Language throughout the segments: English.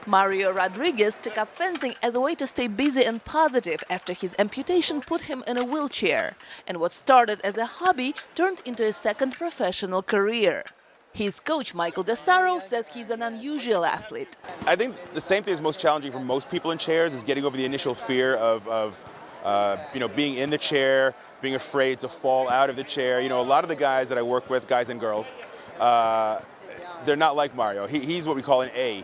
Mario Rodriguez took up fencing as a way to stay busy and positive after his amputation put him in a wheelchair. And what started as a hobby turned into a second professional career. His coach, Michael DeSaro, says he's an unusual athlete. I think the same thing is most challenging for most people in chairs is getting over the initial fear of being in the chair, being afraid to fall out of the chair. A lot of the guys that I work with, guys and girls, they're not like Mario. He's what we call an A,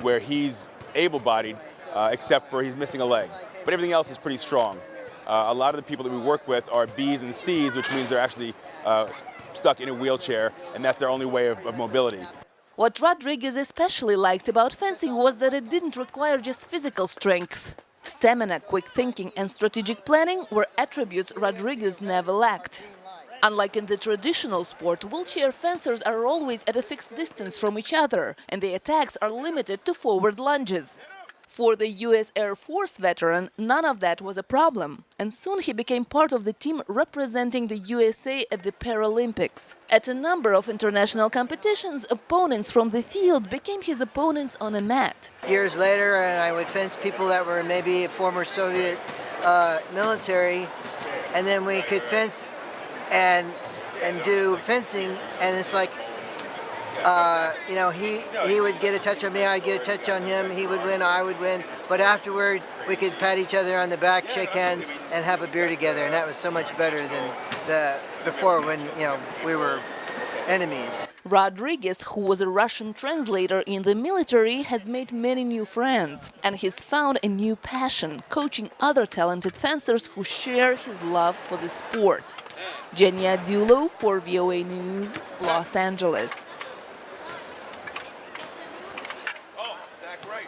where he's able-bodied, except for he's missing a leg. But everything else is pretty strong. A lot of the people that we work with are Bs and Cs, which means they're actually stuck in a wheelchair, and that's their only way of mobility. What Rodriguez especially liked about fencing was that it didn't require just physical strength. Stamina, quick thinking and strategic planning were attributes Rodriguez never lacked. Unlike in the traditional sport, wheelchair fencers are always at a fixed distance from each other, and the attacks are limited to forward lunges. For the U.S. Air Force veteran, none of that was a problem, and soon he became part of the team representing the USA at the Paralympics. At a number of international competitions, opponents from the field became his opponents on a mat. Years later, and I would fence people that were maybe former Soviet military, and then we could fence and do fencing, and it's like, he would get a touch on me, I'd get a touch on him, he would win, I would win, but afterward we could pat each other on the back, shake hands, and have a beer together, and that was so much better than before when, we were enemies. Rodriguez, who was a Russian translator in the military, has made many new friends, and he's found a new passion, coaching other talented fencers who share his love for the sport. Genia Dulo for VOA News, Los Angeles. Oh, Zach, right.